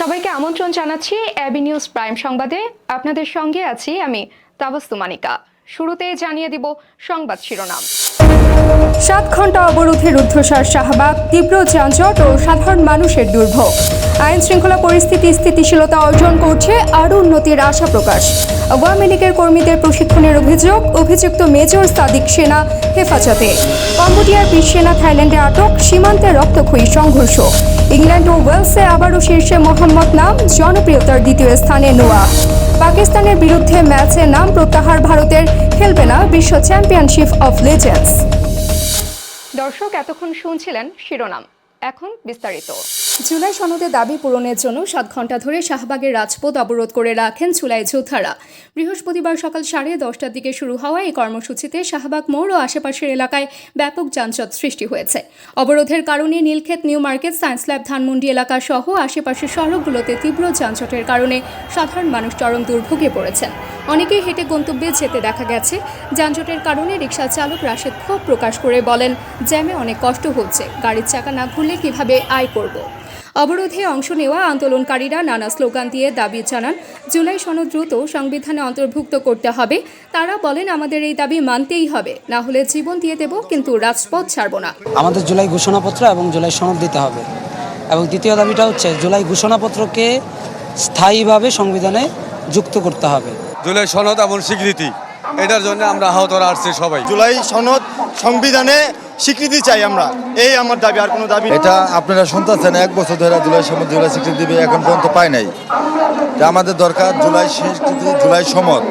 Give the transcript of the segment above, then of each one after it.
সবাইকে আমন্ত্রণ জানাচ্ছি এবি নিউজ প্রাইম সংবাদে। আপনাদের সঙ্গে আছি আমি তাবাসসুম মানিকা। শুরুতে জানিয়ে দিব সংবাদ শিরোনাম। 7 ঘন্টা অবরোধের রুদ্ধশ্বাস শাহবাগ, তীব্র যানজট ও সাধারণ মানুষের দুর্ভোগ। আইন শৃঙ্খলা পরিস্থিতি স্থিতিশীলতা অর্জন করছে, আরও উন্নতির আশা প্রকাশ। আওয়ামী লীগের কর্মীদের প্রশিক্ষণের অভিযুক্ত মেজর সাদিক সেনা হেফাজতে। কম্বোডিয়ার 20 সেনা থাইল্যান্ডে আটক, সীমান্তে রক্তক্ষয়ী সংঘর্ষ। ইংল্যান্ড ও ওয়েলসে আবারও শীর্ষে মোহাম্মদ নাম, জনপ্রিয়তার দ্বিতীয় স্থানে নোয়া। পাকিস্তানের বিরুদ্ধে ম্যাচে নাম প্রত্যাহার ভারতের, খেলবে না বিশ্ব চ্যাম্পিয়নশিপ অফ লেজেন্ডস। দর্শক, এতক্ষণ শুনছিলেন শিরোনাম, এখন বিস্তারিত। জুলাই সনদে দাবি পূরণের জন্য 7 ঘন্টা ধরে শাহবাগের রাজপথ অবরোধ করে রাখেন জুলাই যোদ্ধারা। বৃহস্পতিবার সকাল 10:30টার দিকে শুরু হওয়া এই কর্মসূচিতে শাহবাগ মোড় ও আশেপাশের এলাকায় ব্যাপক যানজট সৃষ্টি হয়েছে। অবরোধের কারণে Nilkhet, new market, science lab, Dhanmondi এলাকা সহ আশেপাশের সড়কগুলোতে তীব্র যানজটের কারণে সাধারণ মানুষ চরম দুর্ভোগে পড়েছেন। অনেকেই হেঁটে গন্তব্যে যেতে দেখা গেছে। যানজটের কারণে রিকশা চালক রাশেদ ক্ষোভ প্রকাশ করে বলেন, জ্যামে অনেক কষ্ট হচ্ছে, গাড়ির চাকা না ঘুরলে কিভাবে আয় করব। অবরোধে অংশ নেওয়া আন্দোলনকারীরা নানা স্লোগান দিয়ে দাবি জানান, জুলাই সনদ দ্রুত সংবিধানে অন্তর্ভুক্ত করতে হবে। তারা বলেন, আমাদের এই দাবি মানতেই হবে, না হলে জীবন দিয়ে দেব, কিন্তু রাজপথ ছাড়ব না। আমাদের জুলাই ঘোষণাপত্র এবং জুলাই সনদ দিতে হবে। এবং দ্বিতীয় দাবিটা হচ্ছে জুলাই ঘোষণাপত্রকে স্থায়ীভাবে সংবিধানে যুক্ত করতে হবে। জুলাই সনদ এবং স্বীকৃতি, এটার জন্য আমরা আহতরা আসছি সবাই। জুলাই সনদ সংবিধানে স্বীকৃতি চাই আমরা, এই আমার দাবি, আর কোনো দাবি। এটা আপনারা শুনতেছেন 1 বছর ধরে জুলাই সনদ, জুলাই স্বীকৃতি দিবে, এখন পর্যন্ত পায় নাই। আমাদের দরকার জুলাই স্বীকৃতি, জুলাই সনদ।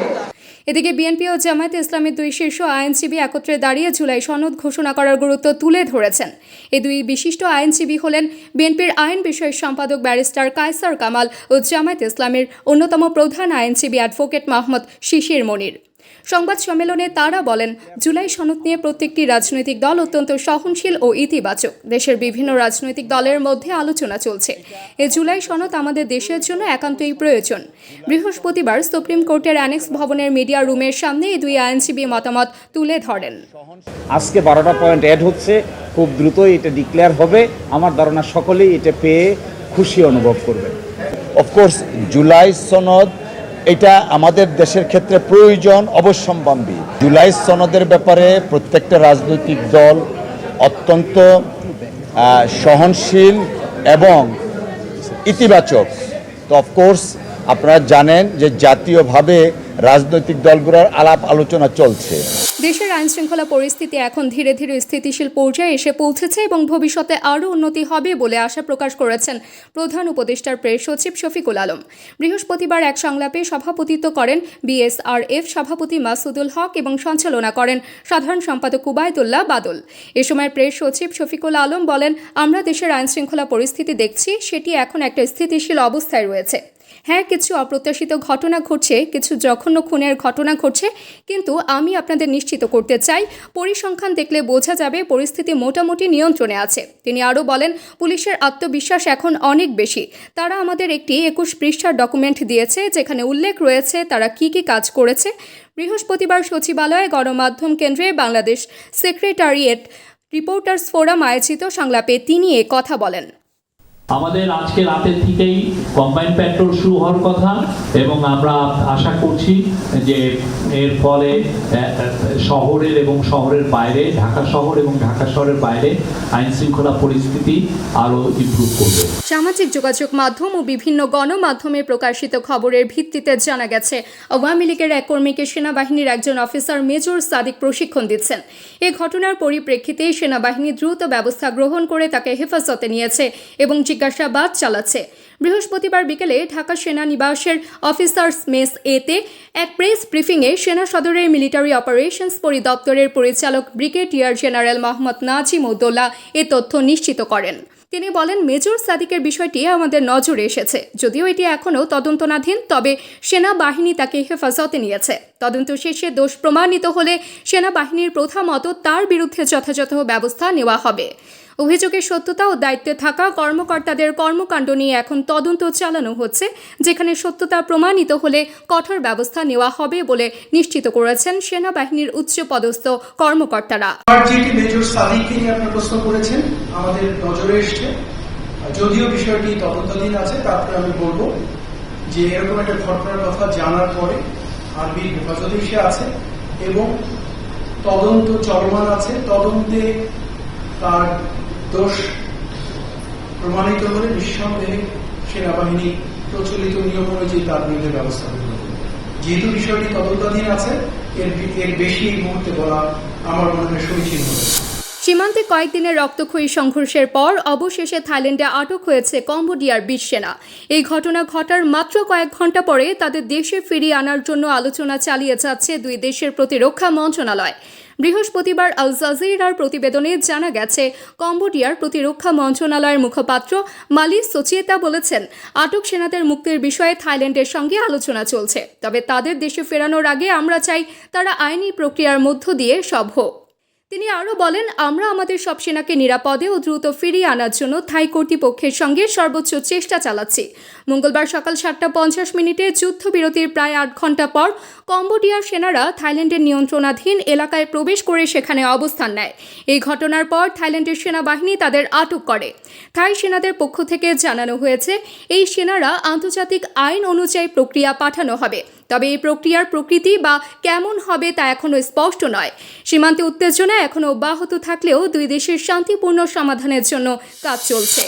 এদিকে বিএনপি ও জামায়াতে ইসলামের 2 শীর্ষ আইনজীবী একত্রে দাঁড়িয়ে জুলাই সনদ ঘোষণা করার গুরুত্ব তুলে ধরেছেন। এই 2 বিশিষ্ট আইনজীবী হলেন বিএনপির আইন বিষয়ক সম্পাদক ব্যারিস্টার কায়সার কামাল ও জামায়াতে ইসলামের অন্যতম প্রধান আইনজীবী অ্যাডভোকেট মোহাম্মদ শিশির মনির। সংবাদ সম্মেলনে তারা বলেন, জুলাই সনদ নিয়ে প্রত্যেকটি রাজনৈতিক দল অত্যন্ত সহনশীল ও ইতিবাচক। দেশের বিভিন্ন রাজনৈতিক দলের মধ্যে আলোচনা চলছে। এই জুলাই সনদ আমাদের দেশের জন্য একান্তই প্রয়োজন। বৃহস্পতিবার সুপ্রিম কোর্টের অ্যানেক্স ভবনের মিডিয়া রুমের সামনে এই 2 আইনজীবী মতামত তুলে ধরেন। আজকে 12টা পয়েন্ট অ্যাড হচ্ছে, খুব দ্রুতই এটা ডিক্লেয়ার হবে। আমার ধারণা সকলেই এটা পেয়ে খুশি অনুভব করবে। অফকোর্স জুলাই সনদ এটা আমাদের দেশের ক্ষেত্রে প্রয়োজন, অবশ্যম্ভাবী। জুলাই সনদের ব্যাপারে প্রত্যেকটা রাজনৈতিক দল অত্যন্ত সহনশীল এবং ইতিবাচক। তো অফকোর্স আপনারা জানেন যে জাতীয়ভাবে রাজনৈতিক দলগুলোর আলাপ আলোচনা চলছে। দেশের আইন শৃঙ্খলা পরিস্থিতি এখন ধীরে ধীরে স্থিতিশীল পর্যায়ে এসে পৌঁছেছে এবং ভবিষ্যতে আরও উন্নতি হবে বলে আশা প্রকাশ করেছেন প্রধান উপদেষ্টার প্রেস সচিব শফিকুল আলম। বৃহস্পতিবার এক সংলাপে সভাপতিত্ব করেন বিএসআরএফ সভাপতি মাসুদুল হক এবং সঞ্চালনা করেন সাধারণ সম্পাদক উবায়দুল্লাহ বাদল। এ সময় প্রেস সচিব শফিকুল আলম বলেন, আমরা দেশের আইন শৃঙ্খলা পরিস্থিতি দেখছি, সেটি এখন একটা স্থিতিশীল অবস্থায় রয়েছে। হ্যাঁ, কিছু অপ্রত্যাশিত ঘটনা ঘটছে, কিছু জঘন্য খুনের ঘটনা ঘটছে, কিন্তু আমি আপনাদের নিশ্চিত করতে চাই, পরিসংখ্যান দেখলে বোঝা যাবে পরিস্থিতি মোটামুটি নিয়ন্ত্রণে আছে। তিনি আরও বলেন, পুলিশের আত্মবিশ্বাস এখন অনেক বেশি। তারা আমাদের একটি 21 পৃষ্ঠার ডকুমেন্ট দিয়েছে, যেখানে উল্লেখ রয়েছে তারা কি কি কাজ করেছে। বৃহস্পতিবার সচিবালয়ে গণমাধ্যম কেন্দ্রে বাংলাদেশ সেক্রেটারিয়েট রিপোর্টার্স ফোরাম আয়োজিত সংলাপে তিনি এ কথা বলেন। আমাদের আজকে রাতের থেকেই কম্বাইন্ড পেট্রোল শুরু হওয়ার কথা এবং আমরা আশা করছি যে এর ফলে শহরের এবং শহরের বাইরে, ঢাকা শহর এবং ঢাকা শহরের বাইরে আইন শৃঙ্খলা পরিস্থিতি আরও ইমপ্রুভ করবে। সামাজিক যোগাযোগ মাধ্যম ও বিভিন্ন গণমাধ্যমে প্রকাশিত খবরের ভিত্তিতে জানা গেছে, আওয়ামী লীগের এক কর্মীকে সেনাবাহিনীর একজন অফিসার মেজর সাদিক প্রশিক্ষণ দিচ্ছেন। এ ঘটনার পরিপ্রেক্ষিতে সেনাবাহিনী দ্রুত ব্যবস্থা গ্রহণ করে তাকে হেফাজতে নিয়েছে এবং জিজ্ঞাসাবাদ চালাচ্ছে। বৃহস্পতিবার বিকেলে ঢাকা সেনানিবাসের অফিসার্স মেস এতে এক প্রেস ব্রিফিংয়ে সেনা সদরের মিলিটারি অপারেশনস পরিদপ্তরের পরিচালক ব্রিগেডিয়ার জেনারেল মোহাম্মদ নাজিম উদ্দৌলা এ তথ্য নিশ্চিত করেন। তিনি বলেন, মেজর সাদিকের বিষয়টি আমাদের নজরে এসেছে, যদিও এটি এখনও তদন্তনাধীন, তবে সেনাবাহিনী তাকে হেফাজতে নিয়েছে। তদন্ত শেষে দোষ প্রমাণিত হলে সেনাবাহিনীর প্রথামত তার বিরুদ্ধে যথাযথ ব্যবস্থা নেওয়া হবে। অভিযোগের সত্যতা ও দায়িত্বে থাকা কর্মকর্তাদের কর্মকাণ্ড নিয়ে এখন তদন্ত চালানো হচ্ছে, যেখানে সত্যতা প্রমাণিত হলে কঠোর ব্যবস্থা নেওয়া হবে বলে নিশ্চিত করেছেন সেনাবাহিনীর উচ্চপদস্থ কর্মকর্তারা। মেজর সাদিককে নিয়ে আপনি প্রশ্ন করেছেন, আমাদের নজরে এসছে যদিও বিষয়টি তদন্তাধীন আছে, তারপরে আমি বলবো যে এরকম একটা ঘটনার কথা জানার পরে আরবি হেফাজতে সে আছে এবং তদন্ত চলমান আছে। তদন্তে তার দোষ প্রমাণিত হলে নিঃসন্দেহে সেনাবাহিনী প্রচলিত নিয়ম অনুযায়ী তার বিরুদ্ধে ব্যবস্থা গ্রহণ করবে। যেহেতু বিষয়টি তদন্তাধীন আছে, এর বেশি এই মুহূর্তে বলা আমার মনে হয় সমীচীন হবে। সীমান্তে কয়েকদিনের রক্তক্ষয়ী সংঘর্ষের পর অবশেষে থাইল্যান্ডে আটক হয়েছে কম্বোডিয়ার 20 সেনা। এই ঘটনা ঘটার মাত্র কয়েক ঘন্টা পরে তাদের দেশে ফিরিয়ে আনার জন্য আলোচনা চালিয়ে যাচ্ছে দুই দেশের প্রতিরক্ষা মন্ত্রণালয়। বৃহস্পতিবার আল জাজিরার প্রতিবেদনে জানা গেছে, কম্বোডিয়ার প্রতিরক্ষা মন্ত্রণালয়ের মুখপাত্র মালি সোচিয়েতা বলেছেন, আটক সেনাদের মুক্তির বিষয়ে থাইল্যান্ডের সঙ্গে আলোচনা চলছে। তবে তাদের দেশে ফেরানোর আগে আমরা চাই তারা আইনি প্রক্রিয়ার মধ্য দিয়ে সব হোক। তিনি আরও বলেন, আমরা আমাদের সব সেনাকে নিরাপদে ও দ্রুত ফিরিয়ে আনার জন্য থাই কর্তৃপক্ষের সঙ্গে সর্বোচ্চ চেষ্টা চালাচ্ছি। মঙ্গলবার সকাল 7:50 যুদ্ধবিরতির প্রায় 8 ঘন্টা পর কম্বোডিয়ার সেনারা থাইল্যান্ডের নিয়ন্ত্রণাধীন এলাকায় প্রবেশ করে সেখানে অবস্থান নেয়। এই ঘটনার পর থাইল্যান্ডের সেনাবাহিনী তাদের আটক করে। থাই সেনাদের পক্ষ থেকে জানানো হয়েছে, এই সেনারা আন্তর্জাতিক আইন অনুযায়ী প্রক্রিয়া পাঠানো হবে। তবে এই প্রক্রিয়ার প্রকৃতি বা কেমন হবে তা এখনও স্পষ্ট নয়। সীমান্তে উত্তেজনা এখনও অব্যাহত থাকলেও দুই দেশের শান্তিপূর্ণ সমাধানের জন্য কাজ চলছে।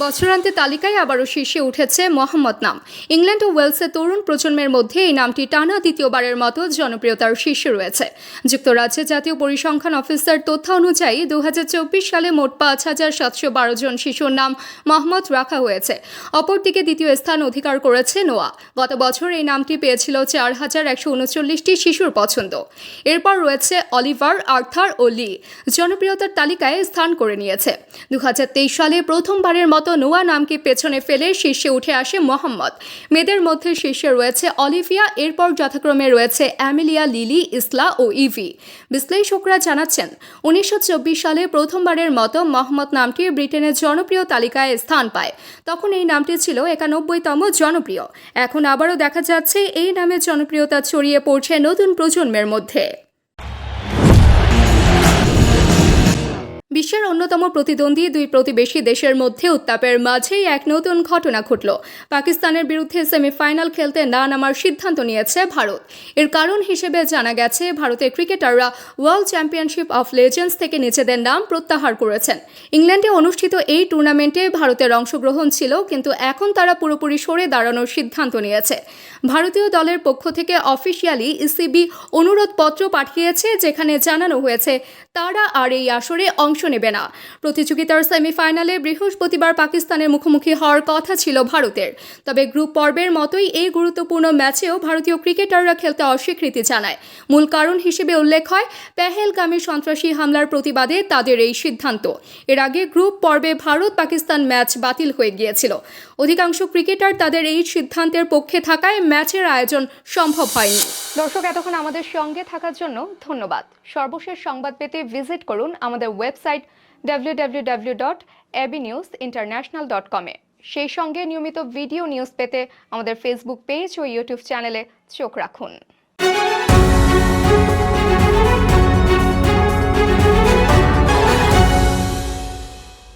বছরান্তে তালিকায় আবারও শীর্ষে উঠেছে মোহাম্মদ নাম। ইংল্যান্ড ও ওয়েলসের তরুণ প্রজন্মের মধ্যে এই নামটি টানা দ্বিতীয়বারের মতো জনপ্রিয়তার শীর্ষে রয়েছে। যুক্তরাজ্যে জাতীয় পরিসংখ্যান অফিসের তথ্য অনুযায়ী 2024 সালে মোট 5,712 জন শিশুর নাম মোহাম্মদ রাখা হয়েছে। অপরদিকে দ্বিতীয় স্থান অধিকার করেছে নোয়া। গত বছর এই নামটি পেয়েছিল 4,139টি শিশুর পছন্দ। এরপর রয়েছে অলিভার, আর্থার ও লি। জনপ্রিয়তার তালিকায় স্থান করে নিয়েছে। 2023 সালে প্রথমবারের মতো নোয়া নামকে পেছনে ফেলে শীর্ষে উঠে আসে মোহাম্মদ। মেয়েদের মধ্যে শীর্ষে রয়েছে অলিভিয়া, এরপর যথাক্রমে রয়েছে অ্যামেলিয়া, লিলি, ইসলা ও ইভি। বিশ্লেষকরা জানাচ্ছেন, 1924 সালে প্রথমবারের মতো মোহাম্মদ নামটি ব্রিটেনের জনপ্রিয় তালিকায় স্থান পায়। তখন এই নামটি ছিল 91তম জনপ্রিয়। এখন আবারও দেখা যাচ্ছে এই নামের জনপ্রিয়তা ছড়িয়ে পড়ছে নতুন প্রজন্মের মধ্যে। বিশ্বের অন্যতম প্রতিদ্বন্দ্বী দুই প্রতিবেশী দেশের মধ্যে উত্তাপের মাঝেই এক নতুন ঘটনা ঘটল। পাকিস্তানের বিরুদ্ধে সেমিফাইনাল খেলতে না নামার সিদ্ধান্ত নিয়েছে ভারত। এর কারণ হিসেবে জানা গেছে, ভারতের ক্রিকেটাররা ওয়ার্ল্ড চ্যাম্পিয়নশিপ অফ লেজেন্ডস থেকে নিজেদের নাম প্রত্যাহার করেছেন। ইংল্যান্ডে অনুষ্ঠিত এই টুর্নামেন্টে ভারতের অংশগ্রহণ ছিল, কিন্তু এখন তারা পুরোপুরি সরে দাঁড়ানোর সিদ্ধান্ত নিয়েছে। ভারতীয় দলের পক্ষ থেকে অফিসিয়ালি ইসিবি অনুরোধপত্র পাঠিয়েছে, যেখানে জানানো হয়েছে তারা আর এই আসরে অংশ নেবে না। প্রতিযোগিতার সেমিফাইনালে বৃহস্পতিবার পাকিস্তানের মুখোমুখি হওয়ার কথা ছিল ভারতের। তবে গ্রুপ পর্বের মতোই এই গুরুত্বপূর্ণ ম্যাচেও ভারতীয় ক্রিকেটাররা খেলতে অস্বীকৃতি জানায়। মূল কারণ হিসেবে উল্লেখ হয় পেহেলগামে সন্ত্রাসী হামলার প্রতিবাদে তাদের এই সিদ্ধান্ত। এর আগে গ্রুপ পর্বে ভারত পাকিস্তান ম্যাচ বাতিল হয়ে গিয়েছিল। অধিকাংশ ক্রিকেটার তাদের এই সিদ্ধান্তের পক্ষে থাকায় ম্যাচের আয়োজন সম্ভব হয়নি। দর্শক, এতক্ষণ আমাদের সঙ্গে থাকার জন্য ধন্যবাদ। সর্বশেষ সংবাদ পেতে ভিজিট করুন আমাদের ওয়েবসাইট www.abnewsinternational.com এ। সেই সঙ্গে নিয়মিত ভিডিও নিউজ পেতে আমাদের ফেসবুক পেজ ও ইউটিউব চ্যানেলে চোখ রাখুন।